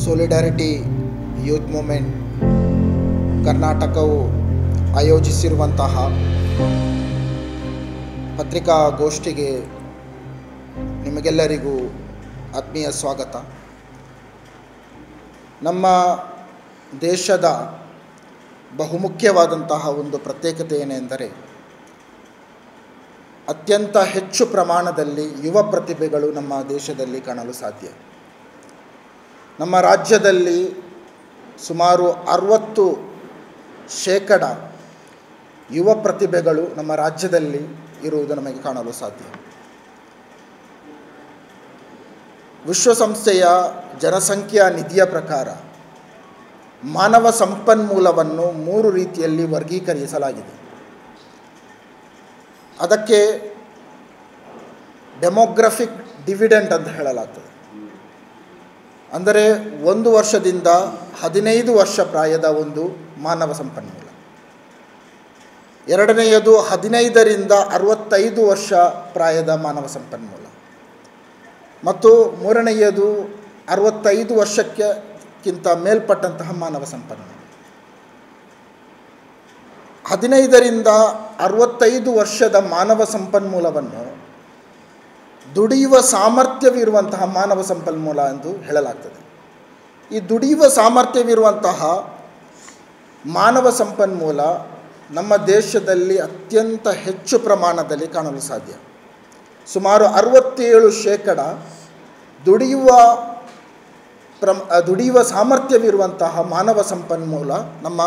ಸೋಲಿಡಾರಿಟಿ youth moment ಕರ್ನಾಟಕವು ಆಯೋಜಿಸಿರುವಂತಹ ಪತ್ರಿಕಾಗೋಷ್ಠಿಗೆ ನಿಮಗೆಲ್ಲರಿಗೂ ಆತ್ಮೀಯ ಸ್ವಾಗತ. ನಮ್ಮ ದೇಶದ ಬಹುಮುಖ್ಯವಾದಂತಹ ಒಂದು ಪ್ರತ್ಯೇಕತೆ ಏನೆಂದರೆ ಅತ್ಯಂತ ಹೆಚ್ಚು ಪ್ರಮಾಣದಲ್ಲಿ ಯುವ ಪ್ರತಿಭೆಗಳು ನಮ್ಮ ದೇಶದಲ್ಲಿ ಕಾಣಲು ಸಾಧ್ಯ. ನಮ್ಮ ರಾಜ್ಯದಲ್ಲಿ ಸುಮಾರು 60% ಯುವ ಪ್ರತಿಭೆಗಳು ನಮ್ಮ ರಾಜ್ಯದಲ್ಲಿ ಇರುವುದು ನಮಗೆ ಕಾಣಲು ಸಾಧ್ಯ. ವಿಶ್ವಸಂಸ್ಥೆಯ ಜನಸಂಖ್ಯಾ ನಿಧಿಯ ಪ್ರಕಾರ ಮಾನವ ಸಂಪನ್ಮೂಲವನ್ನು 3 ರೀತಿಯಲ್ಲಿ ವರ್ಗೀಕರಿಸಲಾಗಿದೆ. ಅದಕ್ಕೆ ಡೆಮೋಗ್ರಫಿಕ್ ಡಿವಿಡೆಂಡ್ ಅಂತ ಹೇಳಲಾಗ್ತದೆ. ಅಂದರೆ 1 ವರ್ಷದಿಂದ 15 ವರ್ಷ ಪ್ರಾಯದ ಒಂದು ಮಾನವ ಸಂಪನ್ಮೂಲ. ಎರಡನೆಯದು 15ರಿಂದ 65 ವರ್ಷ ಪ್ರಾಯದ ಮಾನವ ಸಂಪನ್ಮೂಲ ಮತ್ತು ಮೂರನೆಯದು 65 ವರ್ಷಕ್ಕಿಂತ ಮೇಲ್ಪಟ್ಟಂತಹ ಮಾನವ ಸಂಪನ್ಮೂಲ. 15ರಿಂದ 65 ವರ್ಷದ ಮಾನವ ಸಂಪನ್ಮೂಲವನ್ನು ದುಡಿಯುವ ಸಾಮರ್ಥ್ಯವಿರುವಂತಹ ಮಾನವ ಸಂಪನ್ಮೂಲ ಎಂದು ಹೇಳಲಾಗ್ತದೆ. ಈ ದುಡಿಯುವ ಸಾಮರ್ಥ್ಯವಿರುವಂತಹ ಮಾನವ ಸಂಪನ್ಮೂಲ ನಮ್ಮ ದೇಶದಲ್ಲಿ ಅತ್ಯಂತ ಹೆಚ್ಚು ಪ್ರಮಾಣದಲ್ಲಿ ಕಾಣಲು ಸಾಧ್ಯ. ಸುಮಾರು 67% ದುಡಿಯುವ ಸಾಮರ್ಥ್ಯವಿರುವಂತಹ ಮಾನವ ಸಂಪನ್ಮೂಲ ನಮ್ಮ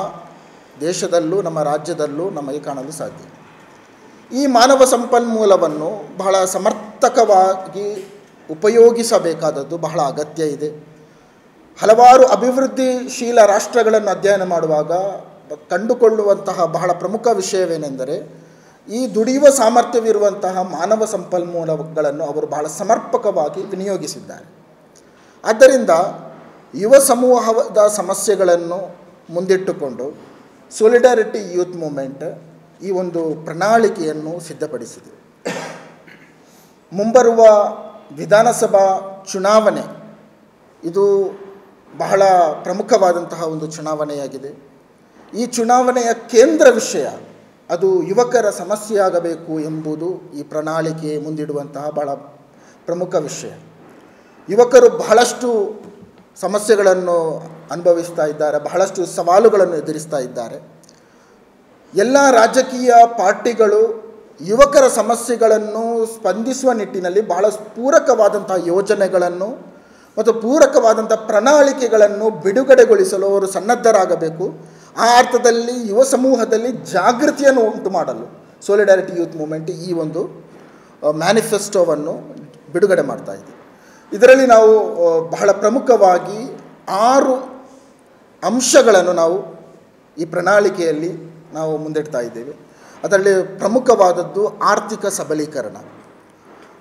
ದೇಶದಲ್ಲೂ ನಮ್ಮ ರಾಜ್ಯದಲ್ಲೂ ನಮಗೆ ಕಾಣಲು ಸಾಧ್ಯ. ಈ ಮಾನವ ಸಂಪನ್ಮೂಲವನ್ನು ಬಹಳ ಸಮರ್ಥಕವಾಗಿ ಉಪಯೋಗಿಸಬೇಕಾದದ್ದು ಬಹಳ ಅಗತ್ಯ ಇದೆ. ಹಲವಾರು ಅಭಿವೃದ್ಧಿಶೀಲ ರಾಷ್ಟ್ರಗಳನ್ನು ಅಧ್ಯಯನ ಮಾಡುವಾಗ ಕಂಡುಕೊಳ್ಳುವಂತಹ ಬಹಳ ಪ್ರಮುಖ ವಿಷಯವೇನೆಂದರೆ ಈ ದುಡಿಯುವ ಸಾಮರ್ಥ್ಯವಿರುವಂತಹ ಮಾನವ ಸಂಪನ್ಮೂಲಗಳನ್ನು ಅವರು ಬಹಳ ಸಮರ್ಪಕವಾಗಿ ವಿನಿಯೋಗಿಸಿದ್ದಾರೆ. ಆದ್ದರಿಂದ ಯುವ ಸಮೂಹದ ಸಮಸ್ಯೆಗಳನ್ನು ಮುಂದಿಟ್ಟುಕೊಂಡು ಸೋಲಿಡಾರಿಟಿ ಯೂತ್ ಮೂಮೆಂಟ್ ಈ ಒಂದು ಪ್ರಣಾಳಿಕೆಯನ್ನು ಸಿದ್ಧಪಡಿಸಿದೆ. ಮುಂಬರುವ ವಿಧಾನಸಭಾ ಚುನಾವಣೆ ಇದು ಬಹಳ ಪ್ರಮುಖವಾದಂತಹ ಒಂದು ಚುನಾವಣೆಯಾಗಿದೆ. ಈ ಚುನಾವಣೆಯ ಕೇಂದ್ರ ವಿಷಯ ಅದು ಯುವಕರ ಸಮಸ್ಯೆಯಾಗಬೇಕು ಎಂಬುದು ಈ ಪ್ರಣಾಳಿಕೆ ಮುಂದಿಡುವಂತಹ ಬಹಳ ಪ್ರಮುಖ ವಿಷಯ. ಯುವಕರು ಬಹಳಷ್ಟು ಸಮಸ್ಯೆಗಳನ್ನು ಅನುಭವಿಸ್ತಾ ಇದ್ದಾರೆ, ಬಹಳಷ್ಟು ಸವಾಲುಗಳನ್ನು ಎದುರಿಸ್ತಾ ಇದ್ದಾರೆ. ಎಲ್ಲ ರಾಜಕೀಯ ಪಾರ್ಟಿಗಳು ಯುವಕರ ಸಮಸ್ಯೆಗಳನ್ನು ಸ್ಪಂದಿಸುವ ನಿಟ್ಟಿನಲ್ಲಿ ಬಹಳ ಪೂರಕವಾದಂಥ ಯೋಜನೆಗಳನ್ನು ಮತ್ತು ಪೂರಕವಾದಂಥ ಪ್ರಣಾಳಿಕೆಗಳನ್ನು ಬಿಡುಗಡೆಗೊಳಿಸಲು ಅವರು ಸನ್ನದ್ಧರಾಗಬೇಕು. ಆ ಅರ್ಥದಲ್ಲಿ ಯುವ ಸಮೂಹದಲ್ಲಿ ಜಾಗೃತಿಯನ್ನು ಉಂಟು ಮಾಡಲು ಸೋಲಿಡಾರಿಟಿ ಯೂತ್ ಮೂಮೆಂಟ್ ಈ ಒಂದು ಮ್ಯಾನಿಫೆಸ್ಟೋವನ್ನು ಬಿಡುಗಡೆ ಮಾಡ್ತಾ ಇದೆ. ಇದರಲ್ಲಿ ನಾವು ಬಹಳ ಪ್ರಮುಖವಾಗಿ 6 ಅಂಶಗಳನ್ನು ನಾವು ಈ ಪ್ರಣಾಳಿಕೆಯಲ್ಲಿ ನಾವು ಮುಂದಿಡ್ತಾ ಇದ್ದೇವೆ. ಅದರಲ್ಲಿ ಪ್ರಮುಖವಾದದ್ದು ಆರ್ಥಿಕ ಸಬಲೀಕರಣ,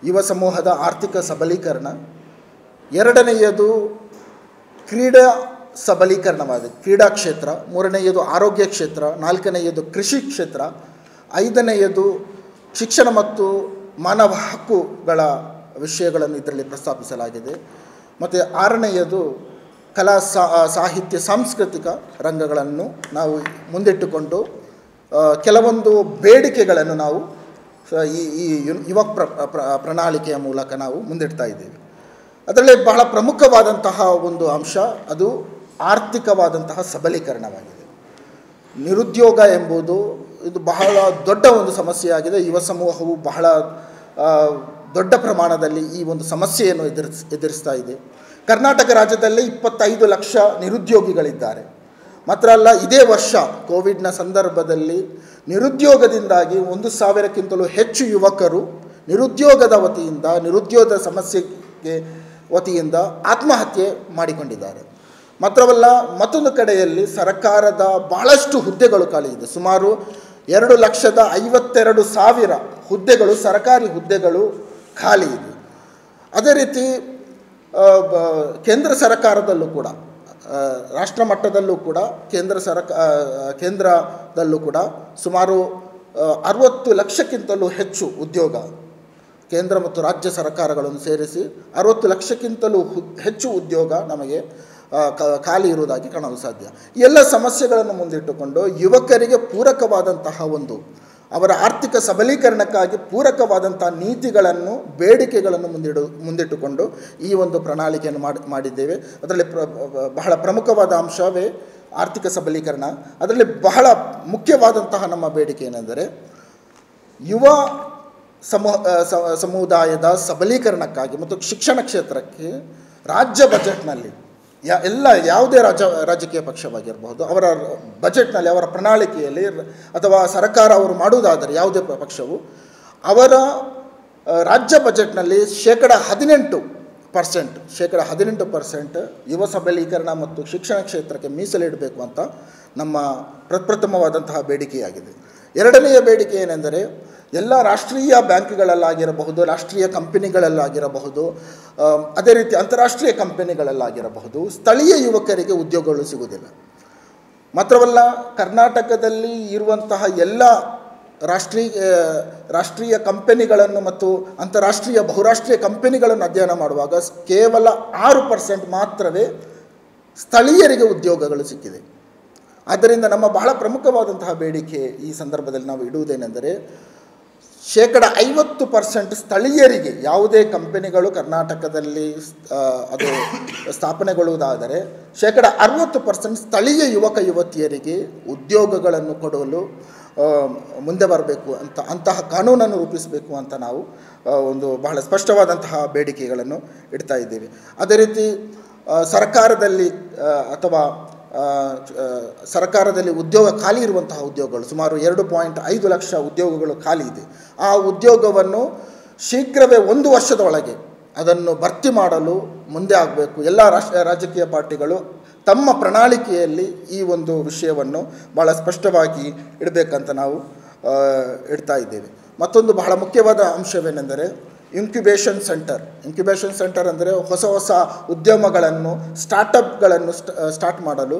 ಯುವ ಸಮೂಹದ ಆರ್ಥಿಕ ಸಬಲೀಕರಣ. ಎರಡನೆಯದು ಕ್ರೀಡಾ ಸಬಲೀಕರಣವಾದ ಕ್ರೀಡಾ ಕ್ಷೇತ್ರ. ಮೂರನೆಯದು ಆರೋಗ್ಯ ಕ್ಷೇತ್ರ. ನಾಲ್ಕನೆಯದು ಕೃಷಿ ಕ್ಷೇತ್ರ. 5ನೆಯದು ಶಿಕ್ಷಣ ಮತ್ತು ಮಾನವ ಹಕ್ಕುಗಳ ವಿಷಯಗಳನ್ನು ಇದರಲ್ಲಿ ಪ್ರಸ್ತಾಪಿಸಲಾಗಿದೆ. ಮತ್ತು 6ನೆಯದು ಕಲಾ ಸಾಹಿತ್ಯ ಸಾಂಸ್ಕೃತಿಕ ರಂಗಗಳನ್ನು ನಾವು ಮುಂದಿಟ್ಟುಕೊಂಡು ಕೆಲವೊಂದು ಬೇಡಿಕೆಗಳನ್ನು ನಾವು ಈ ಯುವ ಪ್ರಣಾಳಿಕೆಯ ಮೂಲಕ ನಾವು ಮುಂದಿಡ್ತಾ ಇದ್ದೇವೆ. ಅದರಲ್ಲಿ ಬಹಳ ಪ್ರಮುಖವಾದಂತಹ ಒಂದು ಅಂಶ ಅದು ಆರ್ಥಿಕವಾದಂತಹ ಸಬಲೀಕರಣವಾಗಿದೆ. ನಿರುದ್ಯೋಗ ಎಂಬುದು ಇದು ಬಹಳ ದೊಡ್ಡ ಒಂದು ಸಮಸ್ಯೆಯಾಗಿದೆ. ಯುವ ಸಮೂಹವು ಬಹಳ ದೊಡ್ಡ ಪ್ರಮಾಣದಲ್ಲಿ ಈ ಒಂದು ಸಮಸ್ಯೆಯನ್ನು ಎದುರಿಸ್ತಾ ಇದೆ. ಕರ್ನಾಟಕ ರಾಜ್ಯದಲ್ಲಿ 25 ಲಕ್ಷ ನಿರುದ್ಯೋಗಿಗಳಿದ್ದಾರೆ. ಮಾತ್ರ ಅಲ್ಲ, ಇದೇ ವರ್ಷ ಕೋವಿಡ್ನ ಸಂದರ್ಭದಲ್ಲಿ ನಿರುದ್ಯೋಗದಿಂದಾಗಿ 1,000ಕ್ಕಿಂತಲೂ ಹೆಚ್ಚು ಯುವಕರು ನಿರುದ್ಯೋಗದ ಸಮಸ್ಯೆಗೆ ವತಿಯಿಂದ ಆತ್ಮಹತ್ಯೆ ಮಾಡಿಕೊಂಡಿದ್ದಾರೆ. ಮಾತ್ರವಲ್ಲ, ಮತ್ತೊಂದು ಕಡೆಯಲ್ಲಿ ಸರ್ಕಾರದ ಬಹಳಷ್ಟು ಹುದ್ದೆಗಳು ಖಾಲಿ ಇದೆ. ಸುಮಾರು 2,52,000 ಹುದ್ದೆಗಳು ಸರ್ಕಾರಿ ಹುದ್ದೆಗಳು ಖಾಲಿ ಇದೆ. ಅದೇ ರೀತಿ ಕೇಂದ್ರ ಸರ್ಕಾರದಲ್ಲೂ ಕೂಡ ರಾಷ್ಟ್ರ ಮಟ್ಟದಲ್ಲೂ ಕೂಡ ಕೇಂದ್ರದಲ್ಲೂ ಕೂಡ ಸುಮಾರು 60 ಲಕ್ಷಕ್ಕಿಂತಲೂ ಹೆಚ್ಚು ಉದ್ಯೋಗ ಕೇಂದ್ರ ಮತ್ತು ರಾಜ್ಯ ಸರ್ಕಾರಗಳನ್ನು ಸೇರಿಸಿ 60 ಲಕ್ಷಕ್ಕಿಂತಲೂ ಹೆಚ್ಚು ಉದ್ಯೋಗ ನಮಗೆ ಖಾಲಿ ಇರುವುದಾಗಿ ಕಾಣಲು ಸಾಧ್ಯ. ಈ ಎಲ್ಲ ಸಮಸ್ಯೆಗಳನ್ನು ಮುಂದಿಟ್ಟುಕೊಂಡು ಯುವಕರಿಗೆ ಪೂರಕವಾದಂತಹ ಅವರ ಆರ್ಥಿಕ ಸಬಲೀಕರಣಕ್ಕಾಗಿ ಪೂರಕವಾದಂಥ ನೀತಿಗಳನ್ನು, ಬೇಡಿಕೆಗಳನ್ನು ಮುಂದಿಟ್ಟುಕೊಂಡು ಈ ಒಂದು ಪ್ರಣಾಳಿಕೆಯನ್ನು ಮಾಡಿದ್ದೇವೆ. ಅದರಲ್ಲಿ ಬಹಳ ಪ್ರಮುಖವಾದ ಅಂಶವೇ ಆರ್ಥಿಕ ಸಬಲೀಕರಣ. ಅದರಲ್ಲಿ ಬಹಳ ಮುಖ್ಯವಾದಂತಹ ನಮ್ಮ ಬೇಡಿಕೆ ಏನೆಂದರೆ ಯುವ ಸಮುದಾಯದ ಸಬಲೀಕರಣಕ್ಕಾಗಿ ಮತ್ತು ಶಿಕ್ಷಣ ಕ್ಷೇತ್ರಕ್ಕೆ ರಾಜ್ಯ ಬಜೆಟ್ನಲ್ಲಿ ಯಾವುದೇ ರಾಜಕೀಯ ಪಕ್ಷವಾಗಿರಬಹುದು, ಅವರ ಬಜೆಟ್ನಲ್ಲಿ, ಅವರ ಪ್ರಣಾಳಿಕೆಯಲ್ಲಿ ಅಥವಾ ಸರ್ಕಾರ ಅವರು ಮಾಡುವುದಾದರೆ ಯಾವುದೇ ಪಕ್ಷವು ಅವರ ರಾಜ್ಯ ಬಜೆಟ್ನಲ್ಲಿ ಶೇಕಡ 18% ಯುವ ಸಬಲೀಕರಣ ಮತ್ತು ಶಿಕ್ಷಣ ಕ್ಷೇತ್ರಕ್ಕೆ ಮೀಸಲಿಡಬೇಕು ಅಂತ ನಮ್ಮ ಪ್ರಪ್ರಥಮವಾದಂತಹ ಬೇಡಿಕೆಯಾಗಿದೆ. ಎರಡನೆಯ ಬೇಡಿಕೆ ಏನೆಂದರೆ ಎಲ್ಲ ರಾಷ್ಟ್ರೀಯ ಬ್ಯಾಂಕ್ಗಳಲ್ಲಾಗಿರಬಹುದು, ರಾಷ್ಟ್ರೀಯ ಕಂಪನಿಗಳಲ್ಲಾಗಿರಬಹುದು, ಅದೇ ರೀತಿ ಅಂತಾರಾಷ್ಟ್ರೀಯ ಕಂಪನಿಗಳಲ್ಲಾಗಿರಬಹುದು ಸ್ಥಳೀಯ ಯುವಕರಿಗೆ ಉದ್ಯೋಗಗಳು ಸಿಗುವುದಿಲ್ಲ. ಮಾತ್ರವಲ್ಲ, ಕರ್ನಾಟಕದಲ್ಲಿ ಇರುವಂತಹ ಎಲ್ಲ ರಾಷ್ಟ್ರೀಯ ಕಂಪನಿಗಳನ್ನು ಮತ್ತು ಅಂತಾರಾಷ್ಟ್ರೀಯ ಬಹುರಾಷ್ಟ್ರೀಯ ಕಂಪನಿಗಳನ್ನು ಅಧ್ಯಯನ ಮಾಡುವಾಗ ಕೇವಲ 6% ಮಾತ್ರವೇ ಸ್ಥಳೀಯರಿಗೆ ಉದ್ಯೋಗಗಳು ಸಿಕ್ಕಿದೆ. ಆದ್ದರಿಂದ ನಮ್ಮ ಬಹಳ ಪ್ರಮುಖವಾದಂತಹ ಬೇಡಿಕೆ ಈ ಸಂದರ್ಭದಲ್ಲಿ ನಾವು ಇಡುವುದೇನೆಂದರೆ ಶೇಕಡ 50% ಸ್ಥಳೀಯರಿಗೆ ಯಾವುದೇ ಕಂಪನಿಗಳು ಕರ್ನಾಟಕದಲ್ಲಿ ಅದು ಸ್ಥಾಪನೆಗೊಳ್ಳುವುದಾದರೆ ಶೇಕಡ 60% ಸ್ಥಳೀಯ ಯುವಕ ಯುವತಿಯರಿಗೆ ಉದ್ಯೋಗಗಳನ್ನು ಕೊಡಲು ಮುಂದೆ ಬರಬೇಕು ಅಂತಹ ಕಾನೂನನ್ನು ರೂಪಿಸಬೇಕು ಅಂತ ನಾವು ಒಂದು ಬಹಳ ಸ್ಪಷ್ಟವಾದಂತಹ ಬೇಡಿಕೆಗಳನ್ನು ಇಡ್ತಾ ಇದ್ದೇವೆ. ಅದೇ ರೀತಿ ಸರ್ಕಾರದಲ್ಲಿ ಖಾಲಿ ಇರುವಂತಹ ಉದ್ಯೋಗಗಳು ಸುಮಾರು 2.5 ಲಕ್ಷ ಉದ್ಯೋಗಗಳು ಖಾಲಿ ಇದೆ. ಆ ಉದ್ಯೋಗವನ್ನು ಶೀಘ್ರವೇ 1 ವರ್ಷದ ಒಳಗೆ ಅದನ್ನು ಭರ್ತಿ ಮಾಡಲು ಮುಂದೆ ಆಗಬೇಕು. ಎಲ್ಲ ರಾಜಕೀಯ ಪಾರ್ಟಿಗಳು ತಮ್ಮ ಪ್ರಣಾಳಿಕೆಯಲ್ಲಿ ಈ ಒಂದು ವಿಷಯವನ್ನು ಭಾಳ ಸ್ಪಷ್ಟವಾಗಿ ಇಡಬೇಕಂತ ನಾವು ಇಡ್ತಾ ಇದ್ದೇವೆ. ಮತ್ತೊಂದು ಬಹಳ ಮುಖ್ಯವಾದ ಅಂಶವೇನೆಂದರೆ ಇನ್ಕ್ಯುಬೇಷನ್ ಸೆಂಟರ್ ಅಂದರೆ ಹೊಸ ಉದ್ಯಮಗಳನ್ನು, ಸ್ಟಾರ್ಟಪ್ಗಳನ್ನು ಸ್ಟಾರ್ಟ್ ಮಾಡಲು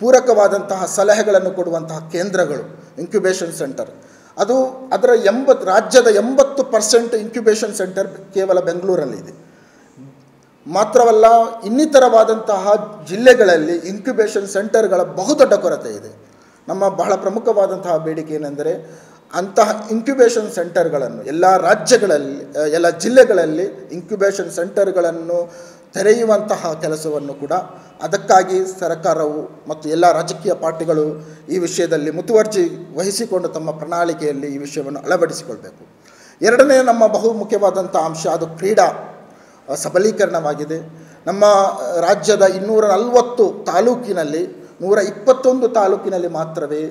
ಪೂರಕವಾದಂತಹ ಸಲಹೆಗಳನ್ನು ಕೊಡುವಂತಹ ಕೇಂದ್ರಗಳು ಇನ್ಕ್ಯುಬೇಷನ್ ಸೆಂಟರ್. ಅದರ ರಾಜ್ಯದ 80% ಇನ್ಕ್ಯುಬೇಷನ್ ಸೆಂಟರ್ ಕೇವಲ ಬೆಂಗಳೂರಲ್ಲಿದೆ. ಮಾತ್ರವಲ್ಲ, ಇನ್ನಿತರವಾದಂತಹ ಜಿಲ್ಲೆಗಳಲ್ಲಿ ಇನ್ಕ್ಯುಬೇಷನ್ ಸೆಂಟರ್ಗಳ ಬಹುದೊಡ್ಡ ಕೊರತೆ ಇದೆ. ನಮ್ಮ ಬಹಳ ಪ್ರಮುಖವಾದಂತಹ ಬೇಡಿಕೆ ಏನೆಂದರೆ ಅಂತಹ ಇನ್ಕ್ಯುಬೇಷನ್ ಸೆಂಟರ್ಗಳನ್ನು ಎಲ್ಲ ರಾಜ್ಯಗಳಲ್ಲಿ, ಎಲ್ಲ ಜಿಲ್ಲೆಗಳಲ್ಲಿ ಇನ್ಕ್ಯುಬೇಷನ್ ಸೆಂಟರ್ಗಳನ್ನು ತೆರೆಯುವಂತಹ ಕೆಲಸವನ್ನು ಕೂಡ ಅದಕ್ಕಾಗಿ ಸರ್ಕಾರವು ಮತ್ತು ಎಲ್ಲ ರಾಜಕೀಯ ಪಾರ್ಟಿಗಳು ಈ ವಿಷಯದಲ್ಲಿ ಮುತುವರ್ಜಿ ವಹಿಸಿಕೊಂಡು ತಮ್ಮ ಪ್ರಣಾಳಿಕೆಯಲ್ಲಿ ಈ ವಿಷಯವನ್ನು ಅಳವಡಿಸಿಕೊಳ್ಬೇಕು. ಎರಡನೇ ನಮ್ಮ ಬಹು ಮುಖ್ಯವಾದಂಥ ಅಂಶ ಅದು ಕ್ರೀಡಾ ಸಬಲೀಕರಣವಾಗಿದೆ. ನಮ್ಮ ರಾಜ್ಯದ 240 ತಾಲೂಕಿನಲ್ಲಿ 121 ತಾಲೂಕಿನಲ್ಲಿ ಮಾತ್ರವೇ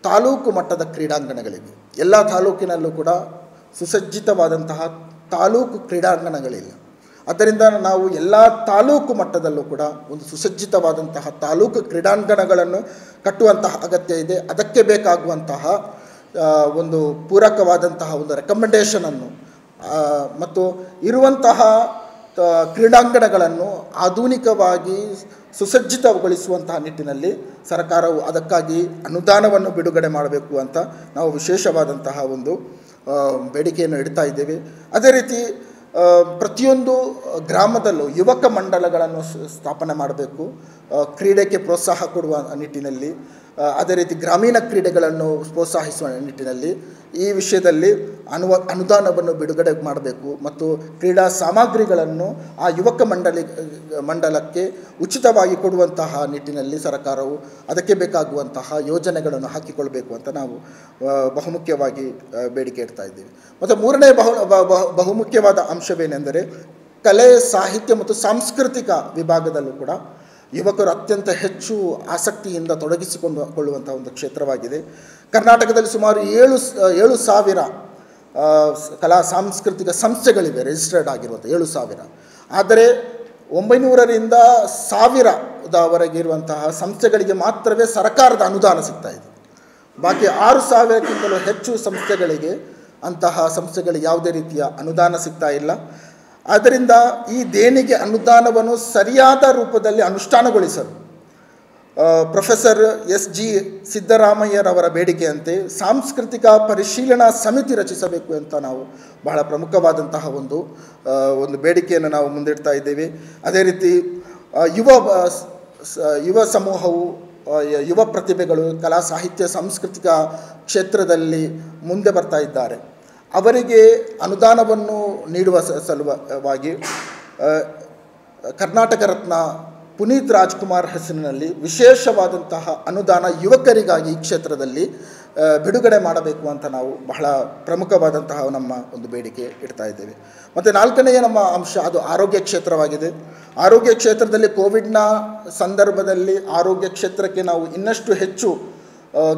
ತಾಲೂಕು ಮಟ್ಟದ ಕ್ರೀಡಾಂಗಣಗಳಿವೆ. ಎಲ್ಲ ತಾಲೂಕಿನಲ್ಲೂ ಕೂಡ ಸುಸಜ್ಜಿತವಾದಂತಹ ತಾಲೂಕು ಕ್ರೀಡಾಂಗಣಗಳಿಲ್ಲ. ಆದ್ದರಿಂದ ನಾವು ಎಲ್ಲ ತಾಲೂಕು ಮಟ್ಟದಲ್ಲೂ ಕೂಡ ಒಂದು ಸುಸಜ್ಜಿತವಾದಂತಹ ತಾಲೂಕು ಕ್ರೀಡಾಂಗಣಗಳನ್ನು ಕಟ್ಟುವಂತಹ ಅಗತ್ಯ ಇದೆ. ಅದಕ್ಕೆ ಬೇಕಾಗುವಂತಹ ಒಂದು ಪೂರಕವಾದಂತಹ ಒಂದು ರೆಕಮೆಂಡೇಷನನ್ನು ಮತ್ತು ಇರುವಂತಹ ಕ್ರೀಡಾಂಗಣಗಳನ್ನು ಆಧುನಿಕವಾಗಿ ಸುಸಜ್ಜಿತಗೊಳಿಸುವಂತಹ ನಿಟ್ಟಿನಲ್ಲಿ ಸರ್ಕಾರವು ಅದಕ್ಕಾಗಿ ಅನುದಾನವನ್ನು ಬಿಡುಗಡೆ ಮಾಡಬೇಕು ಅಂತ ನಾವು ವಿಶೇಷವಾದಂತಹ ಒಂದು ಬೇಡಿಕೆಯನ್ನು ಇಡ್ತಾ ಇದ್ದೇವೆ. ಅದೇ ರೀತಿ ಪ್ರತಿಯೊಂದು ಗ್ರಾಮದಲ್ಲೂ ಯುವಕ ಮಂಡಲಗಳನ್ನು ಸ್ಥಾಪನೆ ಮಾಡಬೇಕು, ಕ್ರೀಡೆಗೆ ಪ್ರೋತ್ಸಾಹ ಕೊಡುವ ನಿಟ್ಟಿನಲ್ಲಿ. ಅದೇ ರೀತಿ ಗ್ರಾಮೀಣ ಕ್ರೀಡೆಗಳನ್ನು ಪ್ರೋತ್ಸಾಹಿಸುವ ನಿಟ್ಟಿನಲ್ಲಿ ಈ ವಿಷಯದಲ್ಲಿ ಅನುದಾನವನ್ನು ಬಿಡುಗಡೆ ಮಾಡಬೇಕು ಮತ್ತು ಕ್ರೀಡಾ ಸಾಮಗ್ರಿಗಳನ್ನು ಆ ಯುವಕ ಮಂಡಲಕ್ಕೆ ಉಚಿತವಾಗಿ ಕೊಡುವಂತಹ ನಿಟ್ಟಿನಲ್ಲಿ ಸರ್ಕಾರವು ಅದಕ್ಕೆ ಬೇಕಾಗುವಂತಹ ಯೋಜನೆಗಳನ್ನು ಹಾಕಿಕೊಳ್ಬೇಕು ಅಂತ ನಾವು ಬಹುಮುಖ್ಯವಾಗಿ ಬೇಡಿಕೆ ಇಡ್ತಾ ಇದ್ದೀವಿ. ಮತ್ತು ಮೂರನೇ ಬಹುಮುಖ್ಯವಾದ ಅಂಶವೇನೆಂದರೆ ಕಲೆ, ಸಾಹಿತ್ಯ ಮತ್ತು ಸಾಂಸ್ಕೃತಿಕ ವಿಭಾಗದಲ್ಲೂ ಕೂಡ ಯುವಕರು ಅತ್ಯಂತ ಹೆಚ್ಚು ಆಸಕ್ತಿಯಿಂದ ತೊಡಗಿಸಿಕೊಳ್ಳುವಂಥ ಒಂದು ಕ್ಷೇತ್ರವಾಗಿದೆ. ಕರ್ನಾಟಕದಲ್ಲಿ ಸುಮಾರು 7,000 ಕಲಾ ಸಾಂಸ್ಕೃತಿಕ ಸಂಸ್ಥೆಗಳಿವೆ, ರಿಜಿಸ್ಟರ್ಡ್ ಆಗಿರುವಂಥ 7,000. ಆದರೆ 900ರಿಂದ 1,000ದವರೆಗೆ ಇರುವಂತಹ ಸಂಸ್ಥೆಗಳಿಗೆ ಮಾತ್ರವೇ ಸರ್ಕಾರದ ಅನುದಾನ ಸಿಗ್ತಾ ಇದೆ. ಬಾಕಿ 6,000ಕ್ಕಿಂತಲೂ ಹೆಚ್ಚು ಸಂಸ್ಥೆಗಳಿಗೆ ಯಾವುದೇ ರೀತಿಯ ಅನುದಾನ ಸಿಗ್ತಾ ಇಲ್ಲ. ಆದ್ದರಿಂದ ಈ ದೇಣಿಗೆ ಅನುದಾನವನ್ನು ಸರಿಯಾದ ರೂಪದಲ್ಲಿ ಅನುಷ್ಠಾನಗೊಳಿಸಲು ಪ್ರೊಫೆಸರ್ ಎಸ್.ಜಿ. ಸಿದ್ದರಾಮಯ್ಯರವರ ಬೇಡಿಕೆಯಂತೆ ಸಾಂಸ್ಕೃತಿಕ ಪರಿಶೀಲನಾ ಸಮಿತಿ ರಚಿಸಬೇಕು ಅಂತ ನಾವು ಬಹಳ ಪ್ರಮುಖವಾದಂತಹ ಒಂದು ಬೇಡಿಕೆಯನ್ನು ನಾವು ಮುಂದಿಡ್ತಾ ಇದ್ದೇವೆ. ಅದೇ ರೀತಿ ಯುವ ಯುವ ಸಮೂಹವು ಯುವ ಪ್ರತಿಭೆಗಳು ಕಲಾ ಸಾಹಿತ್ಯ ಸಾಂಸ್ಕೃತಿಕ ಕ್ಷೇತ್ರದಲ್ಲಿ ಮುಂದೆ ಬರ್ತಾ ಇದ್ದಾರೆ. ಅವರಿಗೆ ಅನುದಾನವನ್ನು ನೀಡುವ ಸಲುವಾಗಿ ಕರ್ನಾಟಕ ರತ್ನ ಪುನೀತ್ ರಾಜ್ಕುಮಾರ್ ಹೆಸರಿನಲ್ಲಿ ವಿಶೇಷವಾದಂತಹ ಅನುದಾನ ಯುವಕರಿಗಾಗಿ ಈ ಕ್ಷೇತ್ರದಲ್ಲಿ ಬಿಡುಗಡೆ ಮಾಡಬೇಕು ಅಂತ ನಾವು ಬಹಳ ಪ್ರಮುಖವಾದಂತಹ ನಮ್ಮ ಒಂದು ಬೇಡಿಕೆ ಇಡ್ತಾ ಇದ್ದೇವೆ. ಮತ್ತು ನಾಲ್ಕನೆಯ ನಮ್ಮ ಅಂಶ ಅದು ಆರೋಗ್ಯ ಕ್ಷೇತ್ರವಾಗಿದೆ. ಆರೋಗ್ಯ ಕ್ಷೇತ್ರದಲ್ಲಿ ಕೋವಿಡ್ನ ಸಂದರ್ಭದಲ್ಲಿ ಆರೋಗ್ಯ ಕ್ಷೇತ್ರಕ್ಕೆ ನಾವು ಇನ್ನಷ್ಟು ಹೆಚ್ಚು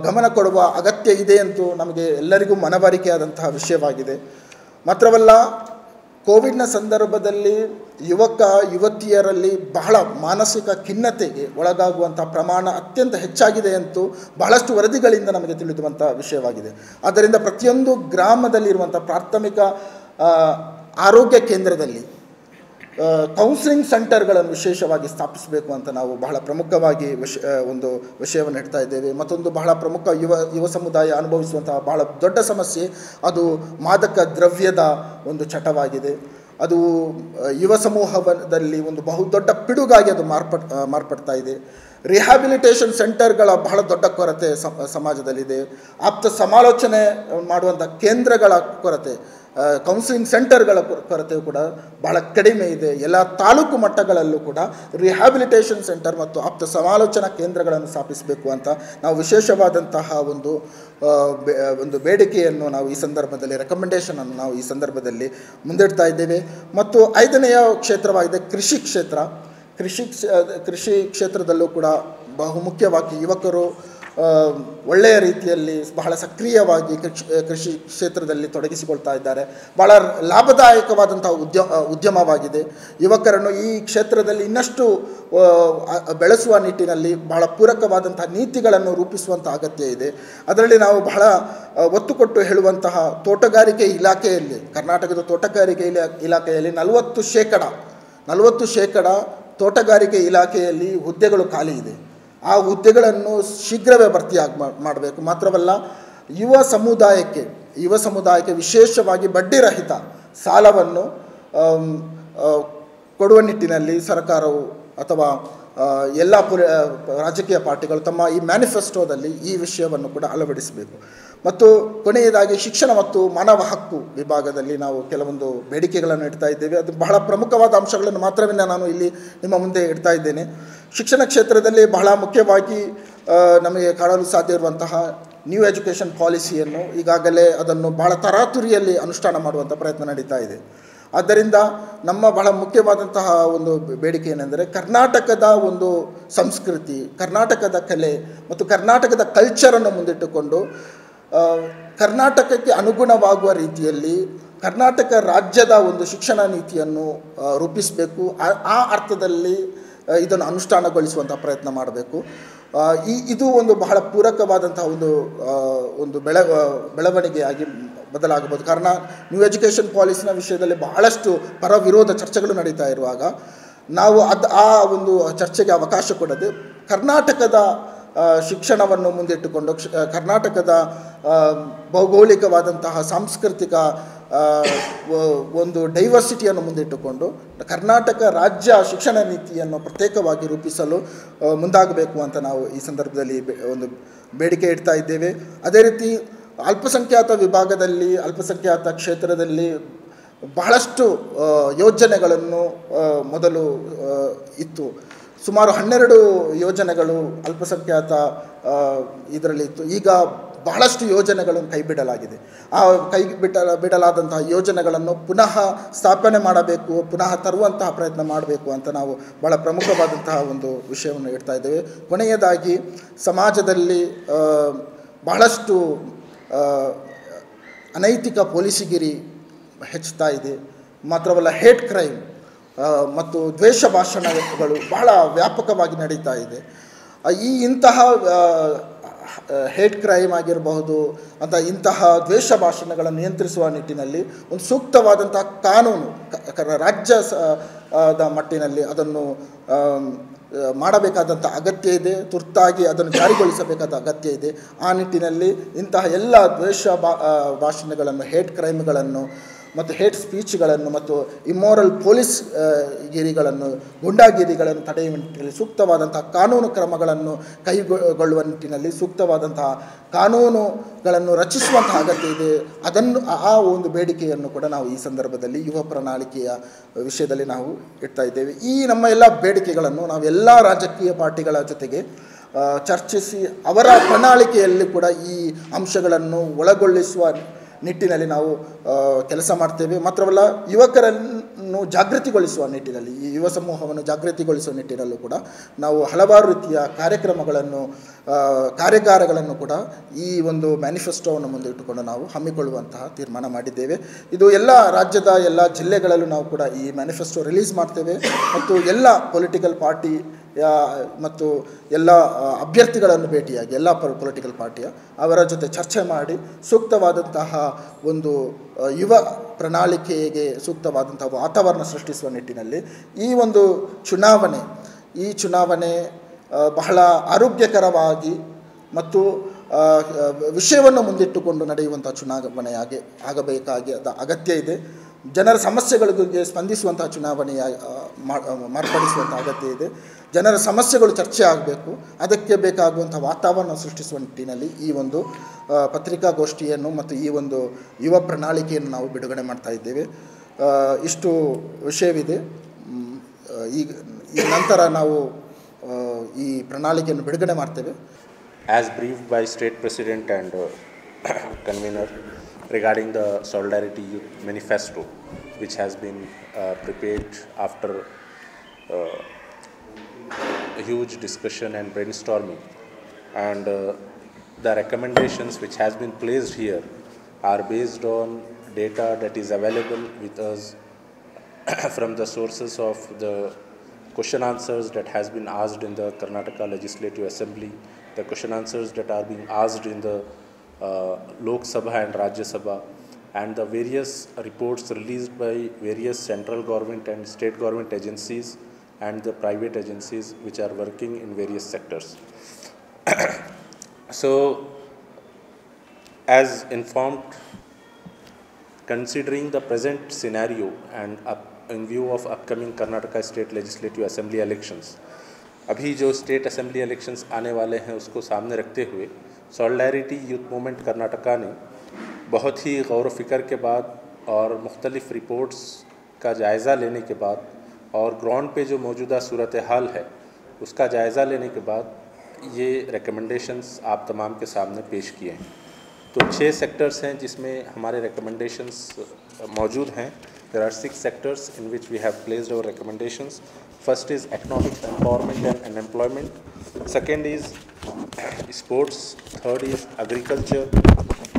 ಗಮನ ಕೊಡುವ ಅಗತ್ಯ ಇದೆ ಅಂತೂ ನಮಗೆ ಎಲ್ಲರಿಗೂ ಮನವರಿಕೆಯಾದಂತಹ ವಿಷಯವಾಗಿದೆ. ಮಾತ್ರವಲ್ಲ, ಕೋವಿಡ್ನ ಸಂದರ್ಭದಲ್ಲಿ ಯುವತಿಯರಲ್ಲಿ ಬಹಳ ಮಾನಸಿಕ ಖಿನ್ನತೆಗೆ ಒಳಗಾಗುವಂಥ ಪ್ರಮಾಣ ಅತ್ಯಂತ ಹೆಚ್ಚಾಗಿದೆ ಅಂತೂ ಬಹಳಷ್ಟು ವರದಿಗಳಿಂದ ನಮಗೆ ತಿಳಿದುವಂಥ ವಿಷಯವಾಗಿದೆ. ಆದ್ದರಿಂದ ಪ್ರತಿಯೊಂದು ಗ್ರಾಮದಲ್ಲಿರುವಂಥ ಪ್ರಾಥಮಿಕ ಆರೋಗ್ಯ ಕೇಂದ್ರದಲ್ಲಿ ಕೌನ್ಸಿಲಿಂಗ್ ಸೆಂಟರ್ಗಳನ್ನು ವಿಶೇಷವಾಗಿ ಸ್ಥಾಪಿಸಬೇಕು ಅಂತ ನಾವು ಬಹಳ ಪ್ರಮುಖವಾಗಿ ಒಂದು ವಿಷಯವನ್ನು ಇಡ್ತಾ ಇದ್ದೇವೆ. ಮತ್ತೊಂದು ಬಹಳ ಪ್ರಮುಖ ಯುವ ಸಮುದಾಯ ಅನುಭವಿಸುವಂತಹ ಬಹಳ ದೊಡ್ಡ ಸಮಸ್ಯೆ ಅದು ಮಾದಕ ದ್ರವ್ಯದ ಒಂದು ಚಟವಾಗಿದೆ. ಅದು ಯುವ ಸಮೂಹದಲ್ಲಿ ಒಂದು ಬಹುದೊಡ್ಡ ಪಿಡುಗಾಗಿ ಅದು ಮಾರ್ಪಡ್ತಾ ಇದೆ. ರಿಹ್ಯಾಬಿಲಿಟೇಷನ್ ಸೆಂಟರ್ಗಳ ಬಹಳ ದೊಡ್ಡ ಕೊರತೆ ಸಮಾಜದಲ್ಲಿದೆ. ಆಪ್ತ ಸಮಾಲೋಚನೆ ಮಾಡುವಂಥ ಕೇಂದ್ರಗಳ ಕೊರತೆ, ಕೌನ್ಸಿಲಿಂಗ್ ಸೆಂಟರ್ಗಳ ಕೊರತೆಯು ಕೂಡ ಬಹಳ ಕಡಿಮೆ ಇದೆ. ಎಲ್ಲ ತಾಲೂಕು ಮಟ್ಟಗಳಲ್ಲೂ ಕೂಡ ರಿಹ್ಯಾಬಿಲಿಟೇಷನ್ ಸೆಂಟರ್ ಮತ್ತು ಆಪ್ತ ಸಮಾಲೋಚನಾ ಕೇಂದ್ರಗಳನ್ನು ಸ್ಥಾಪಿಸಬೇಕು ಅಂತ ನಾವು ವಿಶೇಷವಾದಂತಹ ಒಂದು ಬೇಡಿಕೆಯನ್ನು ನಾವು ಈ ಸಂದರ್ಭದಲ್ಲಿ ರೆಕಮೆಂಡೇಷನನ್ನು ನಾವು ಈ ಸಂದರ್ಭದಲ್ಲಿ ಮುಂದಿಡ್ತಾ ಇದ್ದೇವೆ. ಮತ್ತು ಐದನೆಯ ಕ್ಷೇತ್ರವಾಗಿದೆ ಕೃಷಿ ಕ್ಷೇತ್ರ. ಕೃಷಿ ಕ್ಷೇತ್ರದಲ್ಲೂ ಕೂಡ ಬಹುಮುಖ್ಯವಾಗಿ ಯುವಕರು ಒಳ್ಳೆಯ ರೀತಿಯಲ್ಲಿ ಬಹಳ ಸಕ್ರಿಯವಾಗಿ ಕೃಷಿ ಕ್ಷೇತ್ರದಲ್ಲಿ ತೊಡಗಿಸಿಕೊಳ್ತಾ ಇದ್ದಾರೆ. ಬಹಳ ಲಾಭದಾಯಕವಾದಂಥ ಉದ್ಯಮವಾಗಿದೆ. ಯುವಕರನ್ನು ಈ ಕ್ಷೇತ್ರದಲ್ಲಿ ಇನ್ನಷ್ಟು ಬೆಳೆಸುವ ನಿಟ್ಟಿನಲ್ಲಿ ಬಹಳ ಪೂರಕವಾದಂತಹ ನೀತಿಗಳನ್ನು ರೂಪಿಸುವಂಥ ಅಗತ್ಯ ಇದೆ. ಅದರಲ್ಲಿ ನಾವು ಬಹಳ ಒತ್ತು ಕೊಟ್ಟು ಹೇಳುವಂತಹ ತೋಟಗಾರಿಕೆ ಇಲಾಖೆಯಲ್ಲಿ, ಕರ್ನಾಟಕದ ತೋಟಗಾರಿಕೆ ಇಲಾಖೆಯಲ್ಲಿ 40% ತೋಟಗಾರಿಕೆ ಇಲಾಖೆಯಲ್ಲಿ ಹುದ್ದೆಗಳು ಖಾಲಿ ಇದೆ. ಆ ಹುದ್ದೆಗಳನ್ನು ಶೀಘ್ರವೇ ಭರ್ತಿಯಾಗಿ ಮಾಡಬೇಕು. ಮಾತ್ರವಲ್ಲ, ಯುವ ಸಮುದಾಯಕ್ಕೆ ವಿಶೇಷವಾಗಿ ಬಡ್ಡಿರಹಿತ ಸಾಲವನ್ನು ಕೊಡುವ ನಿಟ್ಟಿನಲ್ಲಿ ಸರ್ಕಾರವು ಅಥವಾ ಎಲ್ಲ ರಾಜಕೀಯ ಪಾರ್ಟಿಗಳು ತಮ್ಮ ಈ ಮ್ಯಾನಿಫೆಸ್ಟೋದಲ್ಲಿ ಈ ವಿಷಯವನ್ನು ಕೂಡ ಅಳವಡಿಸಬೇಕು. ಮತ್ತು ಕೊನೆಯದಾಗಿ ಶಿಕ್ಷಣ ಮತ್ತು ಮಾನವ ಹಕ್ಕು ವಿಭಾಗದಲ್ಲಿ ನಾವು ಕೆಲವೊಂದು ಬೇಡಿಕೆಗಳನ್ನು ಇಡ್ತಾ ಇದ್ದೇವೆ. ಅದು ಬಹಳ ಪ್ರಮುಖವಾದ ಅಂಶಗಳನ್ನು ಮಾತ್ರವೇ ನಾನು ಇಲ್ಲಿ ನಿಮ್ಮ ಮುಂದೆ ಇಡ್ತಾ ಇದ್ದೇನೆ. ಶಿಕ್ಷಣ ಕ್ಷೇತ್ರದಲ್ಲಿ ಬಹಳ ಮುಖ್ಯವಾಗಿ ನಮಗೆ ಕಾಣಲು ಸಾಧ್ಯ ಇರುವಂತಹ ನ್ಯೂ ಎಜುಕೇಷನ್ ಪಾಲಿಸಿಯನ್ನು ಈಗಾಗಲೇ ಅದನ್ನು ಬಹಳ ತರಾತುರಿಯಲ್ಲಿ ಅನುಷ್ಠಾನ ಮಾಡುವಂಥ ಪ್ರಯತ್ನ ನಡೀತಾ ಇದೆ. ಆದ್ದರಿಂದ ನಮ್ಮ ಬಹಳ ಮುಖ್ಯವಾದಂತಹ ಒಂದು ಬೇಡಿಕೆ ಏನೆಂದರೆ, ಕರ್ನಾಟಕದ ಒಂದು ಸಂಸ್ಕೃತಿ, ಕರ್ನಾಟಕದ ಕಲೆ ಮತ್ತು ಕರ್ನಾಟಕದ ಕಲ್ಚರನ್ನು ಮುಂದಿಟ್ಟುಕೊಂಡು ಕರ್ನಾಟಕಕ್ಕೆ ಅನುಗುಣವಾಗುವ ರೀತಿಯಲ್ಲಿ ಕರ್ನಾಟಕ ರಾಜ್ಯದ ಒಂದು ಶಿಕ್ಷಣ ನೀತಿಯನ್ನು ರೂಪಿಸಬೇಕು. ಆ ಅರ್ಥದಲ್ಲಿ ಇದನ್ನು ಅನುಷ್ಠಾನಗೊಳಿಸುವಂಥ ಪ್ರಯತ್ನ ಮಾಡಬೇಕು. ಇದು ಒಂದು ಬಹಳ ಪೂರಕವಾದಂತಹ ಒಂದು ಬೆಳವಣಿಗೆಯಾಗಿ ಬದಲಾಗಬಹುದು. ಕಾರಣ ನ್ಯೂ ಎಜುಕೇಷನ್ ಪಾಲಿಸಿನ ವಿಷಯದಲ್ಲಿ ಬಹಳಷ್ಟು ಪರ ವಿರೋಧ ಚರ್ಚೆಗಳು ನಡೀತಾ ಇರುವಾಗ ನಾವು ಆ ಒಂದು ಚರ್ಚೆಗೆ ಅವಕಾಶ ಕೊಡದೆ ಕರ್ನಾಟಕದ ಶಿಕ್ಷಣವನ್ನು ಮುಂದಿಟ್ಟುಕೊಂಡು ಕರ್ನಾಟಕದ ಭೌಗೋಳಿಕವಾದಂತಹ ಸಾಂಸ್ಕೃತಿಕ ಒಂದು ಡೈವರ್ಸಿಟಿಯನ್ನು ಮುಂದಿಟ್ಟುಕೊಂಡು ಕರ್ನಾಟಕ ರಾಜ್ಯ ಶಿಕ್ಷಣ ನೀತಿಯನ್ನು ಪ್ರತ್ಯೇಕವಾಗಿ ರೂಪಿಸಲು ಮುಂದಾಗಬೇಕು ಅಂತ ನಾವು ಈ ಸಂದರ್ಭದಲ್ಲಿ ಒಂದು ಬೇಡಿಕೆ ಇಡ್ತಾ ಇದ್ದೇವೆ. ಅದೇ ರೀತಿ ಅಲ್ಪಸಂಖ್ಯಾತ ವಿಭಾಗದಲ್ಲಿ, ಅಲ್ಪಸಂಖ್ಯಾತ ಕ್ಷೇತ್ರದಲ್ಲಿ ಬಹಳಷ್ಟು ಯೋಜನೆಗಳನ್ನು ಮೊದಲು ಇತ್ತು. ಸುಮಾರು 12 ಯೋಜನೆಗಳು ಅಲ್ಪಸಂಖ್ಯಾತ ಇದರಲ್ಲಿತ್ತು. ಈಗ ಬಹಳಷ್ಟು ಯೋಜನೆಗಳನ್ನು ಕೈಬಿಡಲಾಗಿದೆ. ಆ ಬಿಡಲಾದಂತಹ ಯೋಜನೆಗಳನ್ನು ಪುನಃ ಸ್ಥಾಪನೆ ಮಾಡಬೇಕು, ಪುನಃ ತರುವಂತಹ ಪ್ರಯತ್ನ ಮಾಡಬೇಕು ಅಂತ ನಾವು ಬಹಳ ಪ್ರಮುಖವಾದಂತಹ ಒಂದು ವಿಷಯವನ್ನು ಇಡ್ತಾ ಇದ್ದೇವೆ. ಕೊನೆಯದಾಗಿ ಸಮಾಜದಲ್ಲಿ ಬಹಳಷ್ಟು ಅನೈತಿಕ ಪೊಲೀಸಿಗಿರಿ ಹೆಚ್ಚುತ್ತಾ ಇದೆ. ಮಾತ್ರವಲ್ಲ, ಹೇಟ್ ಕ್ರೈಮ್ ಮತ್ತು ದ್ವೇಷ ಭಾಷಣಗಳು ಬಹಳ ವ್ಯಾಪಕವಾಗಿ ನಡೀತಾ ಇದೆ. ಇಂತಹ ಹೇಟ್ ಕ್ರೈಮ್ ಆಗಿರಬಹುದು ಅಂತ ಇಂತಹ ದ್ವೇಷ ಭಾಷಣಗಳನ್ನು ನಿಯಂತ್ರಿಸುವ ನಿಟ್ಟಿನಲ್ಲಿ ಒಂದು ಸೂಕ್ತವಾದಂತಹ ಕಾನೂನು ರಾಜ್ಯದ ಮಟ್ಟಿನಲ್ಲಿ ಅದನ್ನು ಮಾಡಬೇಕಾದಂಥ ಅಗತ್ಯ ಇದೆ. ತುರ್ತಾಗಿ ಅದನ್ನು ಜಾರಿಗೊಳಿಸಬೇಕಾದ ಅಗತ್ಯ ಇದೆ. ಆ ನಿಟ್ಟಿನಲ್ಲಿ ಇಂತಹ ಎಲ್ಲ ದ್ವೇಷ ಭಾಷಣಗಳನ್ನು, ಹೇಟ್ ಕ್ರೈಮ್ಗಳನ್ನು ಮತ್ತು ಹೇಟ್ ಸ್ಪೀಚ್ಗಳನ್ನು ಮತ್ತು ಇಮ್ಮೋರಲ್ ಪೊಲೀಸ್ ಗಿರಿಗಳನ್ನು ಗೂಂಡಾಗಿರಿಗಳನ್ನು ತಡೆಯುವ ನಿಟ್ಟಿನಲ್ಲಿ ಸೂಕ್ತವಾದಂತಹ ಕಾನೂನು ಕ್ರಮಗಳನ್ನು ಕೈಗೊಳ್ಳುವ ನಿಟ್ಟಿನಲ್ಲಿ ಸೂಕ್ತವಾದಂತಹ ಕಾನೂನುಗಳನ್ನು ರಚಿಸುವಂತಹ ಅಗತ್ಯ ಇದೆ. ಅದನ್ನು ಆ ಒಂದು ಬೇಡಿಕೆಯನ್ನು ಕೂಡ ನಾವು ಈ ಸಂದರ್ಭದಲ್ಲಿ ಯುವ ಪ್ರಣಾಳಿಕೆಯ ವಿಷಯದಲ್ಲಿ ನಾವು ಇಡ್ತಾ ಇದ್ದೇವೆ. ಈ ನಮ್ಮ ಎಲ್ಲ ಬೇಡಿಕೆಗಳನ್ನು ನಾವು ಎಲ್ಲ ರಾಜಕೀಯ ಪಾರ್ಟಿಗಳ ಜೊತೆಗೆ ಚರ್ಚಿಸಿ ಅವರ ಪ್ರಣಾಳಿಕೆಯಲ್ಲಿ ಕೂಡ ಈ ಅಂಶಗಳನ್ನು ಒಳಗೊಳಿಸುವ ನಿಟ್ಟಿನಲ್ಲಿ ನಾವು ಕೆಲಸ ಮಾಡ್ತೇವೆ. ಮಾತ್ರವಲ್ಲ, ಯುವಕರನ್ನು ಜಾಗೃತಿಗೊಳಿಸುವ ನಿಟ್ಟಿನಲ್ಲಿ, ಈ ಯುವ ಸಮೂಹವನ್ನು ಜಾಗೃತಿಗೊಳಿಸುವ ನಿಟ್ಟಿನಲ್ಲೂ ಕೂಡ ನಾವು ಹಲವಾರು ರೀತಿಯ ಕಾರ್ಯಕ್ರಮಗಳನ್ನು ಕಾರ್ಯಾಗಾರಗಳನ್ನು ಕೂಡ ಈ ಒಂದು ಮ್ಯಾನಿಫೆಸ್ಟೋವನ್ನು ಮುಂದಿಟ್ಟುಕೊಂಡು ನಾವು ಹಮ್ಮಿಕೊಳ್ಳುವಂತಹ ತೀರ್ಮಾನ ಮಾಡಿದ್ದೇವೆ. ಇದು ಎಲ್ಲ ರಾಜ್ಯದ ಎಲ್ಲ ಜಿಲ್ಲೆಗಳಲ್ಲೂ ನಾವು ಕೂಡ ಈ ಮ್ಯಾನಿಫೆಸ್ಟೋ ರಿಲೀಸ್ ಮಾಡ್ತೇವೆ ಮತ್ತು ಎಲ್ಲ ಪೊಲಿಟಿಕಲ್ ಪಾರ್ಟಿ ಮತ್ತು ಎಲ್ಲ ಅಭ್ಯರ್ಥಿಗಳನ್ನು ಭೇಟಿಯಾಗಿ ಎಲ್ಲ ಪೊಲಿಟಿಕಲ್ ಪಾರ್ಟಿಯ ಅವರ ಜೊತೆ ಚರ್ಚೆ ಮಾಡಿ ಸೂಕ್ತವಾದಂತಹ ಒಂದು ಯುವ ಪ್ರಣಾಳಿಕೆಗೆ ಸೂಕ್ತವಾದಂತಹ ವಾತಾವರಣ ಸೃಷ್ಟಿಸುವ ನಿಟ್ಟಿನಲ್ಲಿ ಈ ಒಂದು ಚುನಾವಣೆ ಬಹಳ ಆರೋಗ್ಯಕರವಾಗಿ ಮತ್ತು ವಿಷಯವನ್ನು ಮುಂದಿಟ್ಟುಕೊಂಡು ನಡೆಯುವಂಥ ಚುನಾವಣೆಯಾಗಿ ಆಗಬೇಕಾದ ಅಗತ್ಯ ಇದೆ. ಜನರ ಸಮಸ್ಯೆಗಳಿಗೆ ಸ್ಪಂದಿಸುವಂತಹ ಚುನಾವಣೆಯ ಮಾರ್ಪಡಿಸುವಂಥ ಅಗತ್ಯ ಇದೆ. ಜನರ ಸಮಸ್ಯೆಗಳು ಚರ್ಚೆ ಆಗಬೇಕು. ಅದಕ್ಕೆ ಬೇಕಾಗುವಂಥ ವಾತಾವರಣ ಸೃಷ್ಟಿಸುವ ನಿಟ್ಟಿನಲ್ಲಿ ಈ ಒಂದು ಪತ್ರಿಕಾಗೋಷ್ಠಿಯನ್ನು ಮತ್ತು ಈ ಒಂದು ಯುವ ಪ್ರಣಾಳಿಕೆಯನ್ನು ನಾವು ಬಿಡುಗಡೆ ಮಾಡ್ತಾ ಇದ್ದೇವೆ. ಇಷ್ಟು ವಿಷಯವಿದೆ. ಈ ನಂತರ ನಾವು ಈ ಪ್ರಣಾಳಿಕೆಯನ್ನು ಬಿಡುಗಡೆ ಮಾಡ್ತೇವೆ. As briefed by State President and Convener regarding the Solidarity Youth Manifesto, which has been prepared after a huge discussion and brainstorming, and the recommendations which has been placed here are based on data that is available with us from the sources of the question answers that has been asked in the Karnataka Legislative Assembly, the question answers that are being asked in the Lok Sabha and Rajya Sabha, and the various reports released by various central government and state government agencies and the private agencies which are working in various sectors. So, as informed, considering the present scenario and in view of upcoming Karnataka State Legislative Assembly elections, अभी जो state assembly elections आने वाले हैं उसको सामने रखते हुए solidarity youth movement Karnataka ने बहुत ही गौर व फिक्र के बाद और मुख्तलिफ़ रिपोर्ट्स का जायज़ा लेने के बाद और ग्राउंड पे जो मौजूदा सूरत हाल है उसका जायज़ा लेने के बाद ये रिकमेंडेशंस आप तमाम के सामने पेश किए हैं. तो 6 सेक्टर्स हैं जिसमें हमारे रिकमेंडेशंस मौजूद हैं. There are 6 sectors in which we have placed our recommendations. First is economic empowerment and unemployment. Second is sports. Third is agriculture.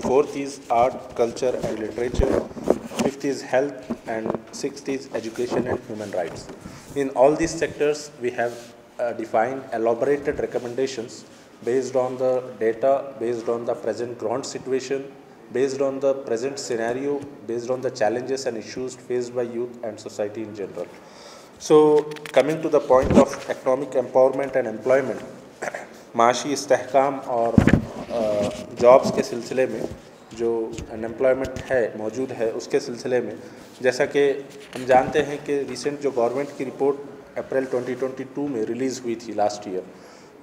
Fourth is art, culture and literature. Fifth is health. And sixth is education and human rights. In all these sectors, we have defined elaborated recommendations based on the data, based on the present ground situation, based on the present scenario, based on the challenges and issues faced by youth and society in general. So, coming to the point of economic empowerment and employment, माशी इस्तेहकाम और jobs के सिलसिले में जो unemployment है मौजूद है उसके सिलसिले में जैसा कि हम जानते हैं कि रिसेंट जो गवर्नमेंट की रिपोर्ट अप्रैल 2022 में रिलीज़ हुई थी लास्ट ईयर,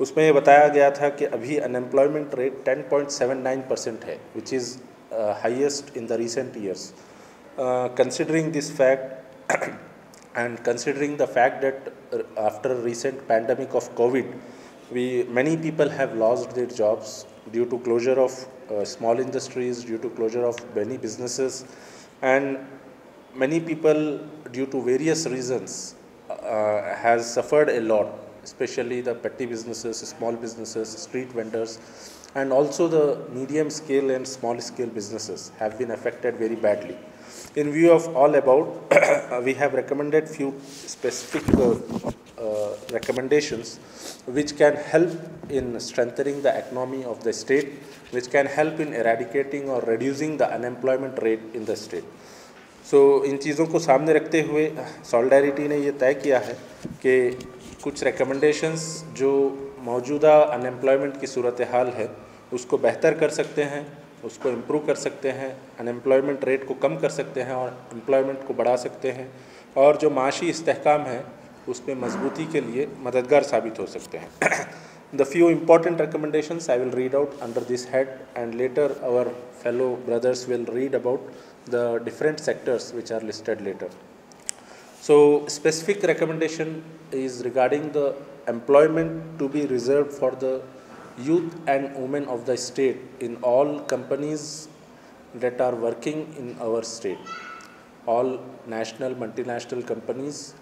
उसमें ये बताया गया था कि अभी अनएम्प्लॉयमेंट रेट 10.79% है, which is highest in the recent years. Considering this fact and considering the fact that after recent pandemic of COVID, many people have lost their jobs due to closure of small industries, due to closure of many businesses, and many people due to various reasons has suffered a lot, especially the petty businesses, small businesses, street vendors, and also the medium scale and small scale businesses have been affected very badly. In view of all about, we have recommended few specific recommendations which can help in strengthening the economy of the state, which can help in eradicating or reducing the unemployment rate in the state. So, इन चीज़ों को सामने रखते हुए solidarity ने ये तय किया है कि कुछ recommendations जो मौजूदा अनएम्प्लॉयमेंट की सूरत हाल है उसको बेहतर कर सकते हैं उसको इम्प्रूव कर सकते हैं, अनएम्प्लॉयमेंट रेट को कम कर सकते हैं और एम्प्लॉयमेंट को बढ़ा सकते हैं, और जो माशी इस्तेहकाम है उसमें मजबूती के लिए मददगार साबित हो सकते हैं. The few important recommendations I will read out under this head, and later our fellow brothers will read about the different sectors which are listed later. So specific recommendation is regarding the employment to be reserved for the youth and women of the state in all companies that are working in our state. All national, multinational companies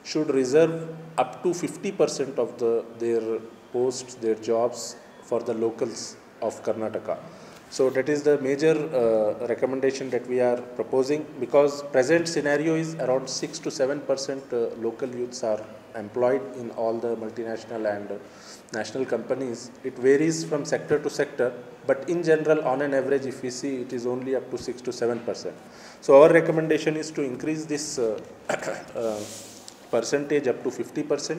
should reserve up to 50% of their posts, their jobs for the locals of Karnataka. So that is the major recommendation that we are proposing, because present scenario is around 6 to 7% local youths are employed in all the multinational and national companies. It varies from sector to sector, but in general, on an average, if we see, it is only up to 6 to 7%. So our recommendation is to increase this percentage up to 50%.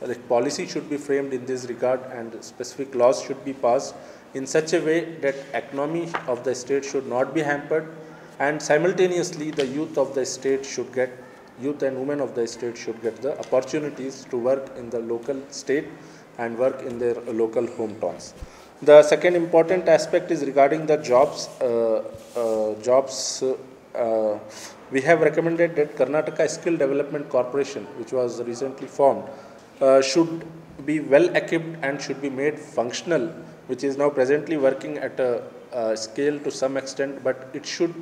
The policy should be framed in this regard, and specific laws should be passed in such a way that economy of the state should not be hampered, and simultaneously the youth of the state should get, youth and women of the state should get the opportunities to work in the local state and work in their local hometowns. The second important aspect is regarding the jobs. We have recommended that Karnataka Skill Development Corporation, which was recently formed, should be well equipped and should be made functional, which is now presently working at a scale to some extent, but it should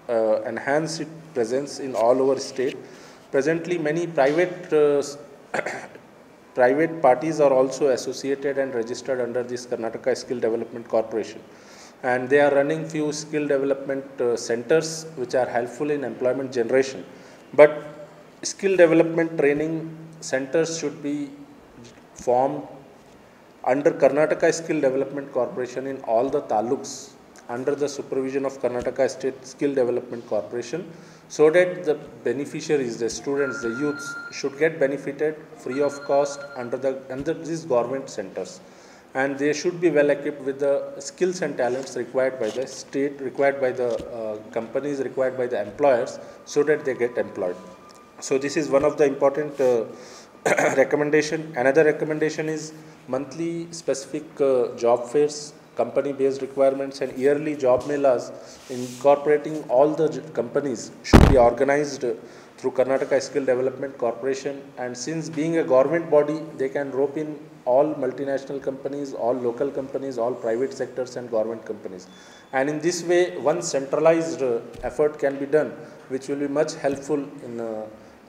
enhance its presence in all over state. Presently, many private parties are also associated and registered under this Karnataka Skill Development Corporation, and they are running few skill development centers which are helpful in employment generation. But skill development training centers should be formed under Karnataka Skill Development Corporation in all the taluks under the supervision of Karnataka State Skill Development Corporation, so that the beneficiaries, the students, the youths should get benefited free of cost under these government centers, and they should be well equipped with the skills and talents required by the state, required by the companies, required by the employers, so that they get employed. So this is one of the important recommendation. Another recommendation is monthly specific job fairs, company based requirements, and yearly job melas incorporating all the companies should be organized through Karnataka Skill Development Corporation. And since being a government body, they can rope in all multinational companies, all local companies, all private sectors and government companies. And in this way, one centralized effort can be done, which will be much helpful in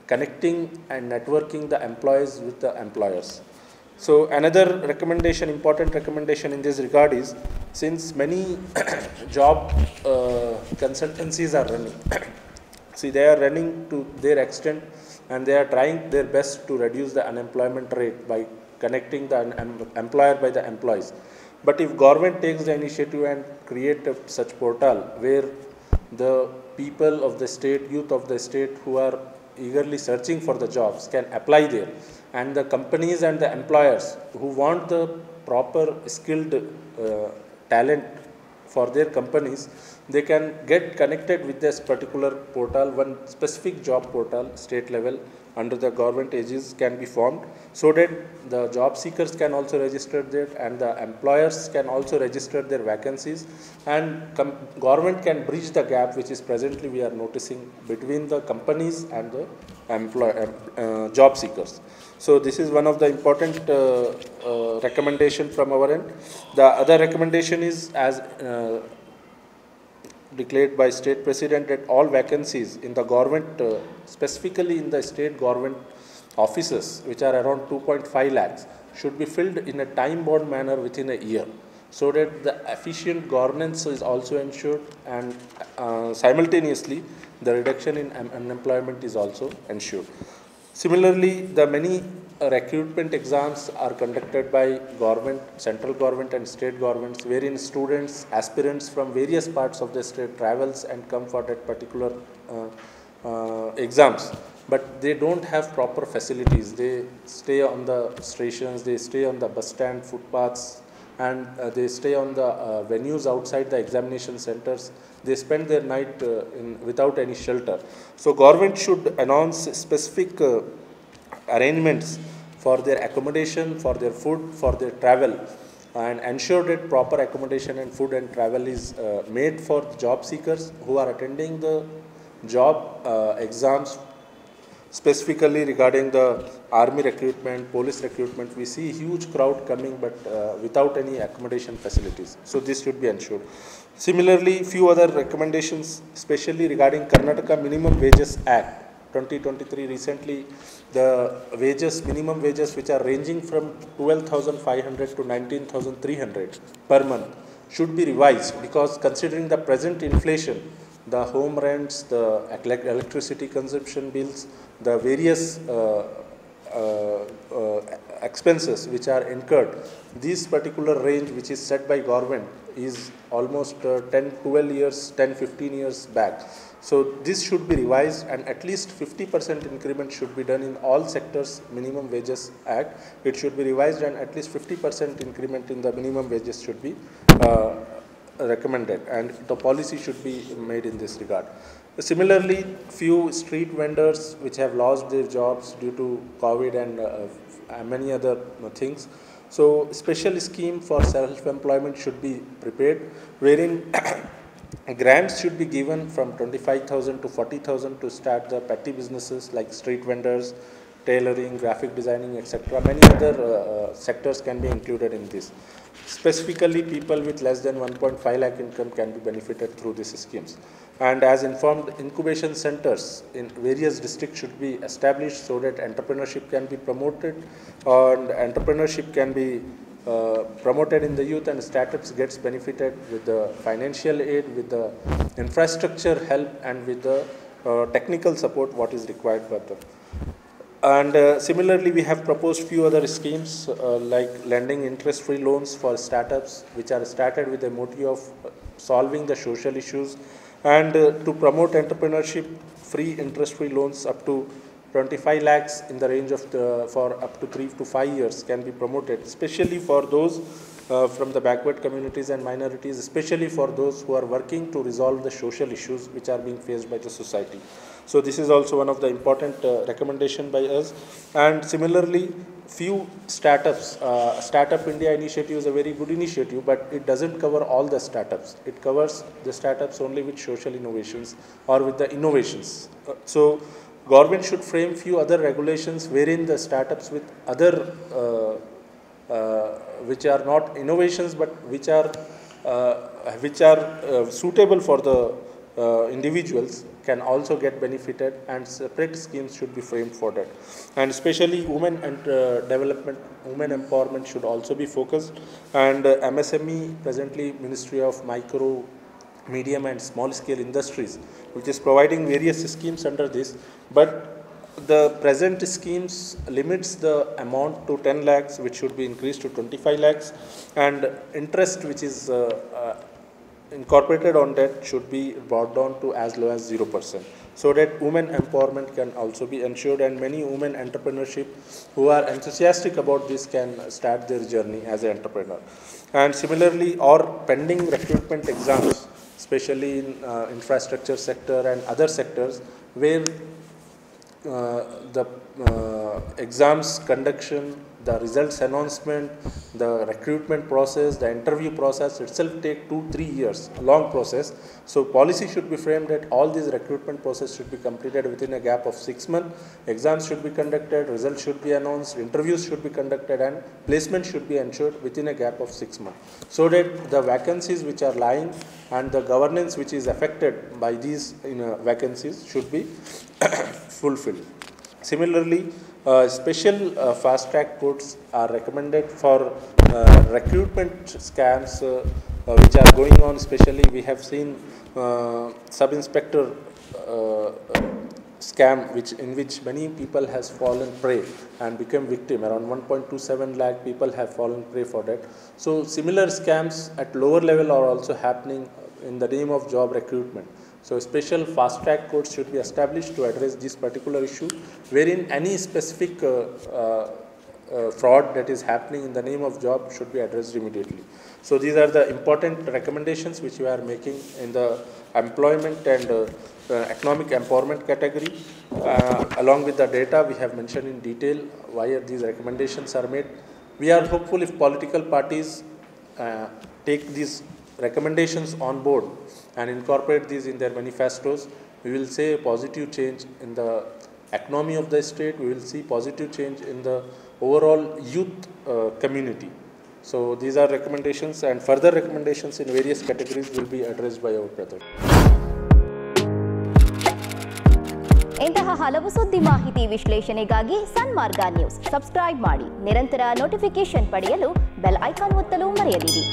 connecting and networking the employees with the employers. So another recommendation, important recommendation in this regard is, since many job consultancies are running, see, they are running to their extent and they are trying their best to reduce the unemployment rate by connecting the employer by the employees. But if government takes the initiative and create such portal where the people of the state, youth of the state who are eagerly searching for the jobs can apply there, and the companies and the employers who want the proper skilled talent for their companies, they can get connected with this particular portal. One specific job portal, state level, under the government aegis can be formed, so that the job seekers can also register there and the employers can also register their vacancies, and government can bridge the gap which is presently we are noticing between the companies and the job seekers. So this is one of the important recommendation from our end. The other recommendation is, as declared by state president, that all vacancies in the government, specifically in the state government offices, which are around 2.5 lakhs, should be filled in a time-bound manner within a year, so that the efficient governance is also ensured, and simultaneously the reduction in unemployment is also ensured. Similarly, the many recruitment exams are conducted by government, central government and state governments, wherein students, aspirants from various parts of the state travels and come for that particular exams. But they don't have proper facilities. They stay on the stations, they stay on the bus stand, footpaths, and they stay on the venues outside the examination centers. They spend their night without any shelter. So government should announce specific arrangements for their accommodation, for their food, for their travel, and ensure that proper accommodation and food and travel is made for job seekers who are attending the job exams. Specifically regarding the army recruitment, police recruitment, we see huge crowd coming, but without any accommodation facilities. So this should be ensured. Similarly, few other recommendations, especially regarding Karnataka Minimum Wages Act 2023. Recently, the wages, minimum wages, which are ranging from 12,500 to 19,300 per month, should be revised, because considering the present inflation, the home rents, the electricity consumption bills, the various expenses which are incurred, this particular range which is set by government is almost 10-12 years, 10-15 years back. So this should be revised, and at least 50% increment should be done in all sectors. Minimum Wages Act, it should be revised, and at least 50% increment in the minimum wages should be recommended, and the policy should be made in this regard. Similarly, few street vendors which have lost their jobs due to COVID and many other things. So special scheme for self-employment should be prepared, wherein grants should be given from 25,000 to 40,000 to start the petty businesses like street vendors, tailoring, graphic designing, etc. Many other sectors can be included in this. Specifically, people with less than 1.5 lakh income can be benefited through these schemes. And as informed, incubation centers in various districts should be established so that entrepreneurship can be promoted, and entrepreneurship can be promoted in the youth, and startups gets benefited with the financial aid, with the infrastructure help, and with the technical support what is required for them. And similarly, we have proposed few other schemes like lending interest-free loans for startups, which are started with the motive of solving the social issues, and to promote entrepreneurship, free interest-free loans up to 25 lakhs in the range of for up to 3 to 5 years can be promoted, especially for those from the backward communities and minorities, especially for those who are working to resolve the social issues which are being faced by the society. So this is also one of the important recommendation by us. And similarly, few startups, Startup India initiative is a very good initiative, but it doesn't cover all the startups. It covers the startups only with social innovations or with the innovations. So government should frame few other regulations wherein the startups with other which are not innovations, but which are suitable for the individuals can also get benefited, and separate schemes should be framed for that. And especially women and development, women empowerment should also be focused. And MSME, presently Ministry of Micro, Medium and Small Scale Industries, which is providing various schemes under this, but the present schemes limits the amount to 10 lakhs, which should be increased to 25 lakhs, and interest which is incorporated on that should be brought down to as low as 0%, so that women empowerment can also be ensured, and many women entrepreneurship who are enthusiastic about this can start their journey as an entrepreneur. And similarly, or pending recruitment exams, especially in infrastructure sector and other sectors, where the exams conduction, the results announcement, the recruitment process, the interview process itself take 2-3 years, a long process. So policy should be framed that all these recruitment process should be completed within a gap of 6 months. Exams should be conducted, results should be announced, interviews should be conducted, and placement should be ensured within a gap of 6 months, so that the vacancies which are lying and the governance which is affected by these vacancies should be fulfilled. Similarly, special fast-track courts are recommended for recruitment scams which are going on. Especially, we have seen sub-inspector scam, in which many people has fallen prey and become victim. Around 1.27 lakh people have fallen prey for that. So similar scams at lower level are also happening in the name of job recruitment. So special fast-track courts should be established to address this particular issue, wherein any specific fraud that is happening in the name of job should be addressed immediately. So these are the important recommendations which we are making in the employment and economic empowerment category. Along with the data we have mentioned in detail why these recommendations are made. We are hopeful if political parties take these recommendations on board and incorporate these in their manifestos, we will see a positive change in the economy of the state. We will see positive change in the overall youth community. So these are recommendations, and further recommendations in various categories will be addressed by our brother. ಇಂತಹ ಹಲವು ಸುದ್ದಿ ಮಾಹಿತಿ ವಿಶ್ಲೇಷಣೆಗಾಗಿ ಸನ್ಮಾರ್ಗ news subscribe ಮಾಡಿ. ನಿರಂತರ notification ಪಡೆಯಲು bell icon ಒತ್ತಲು ಮರೆಯದಿರಿ.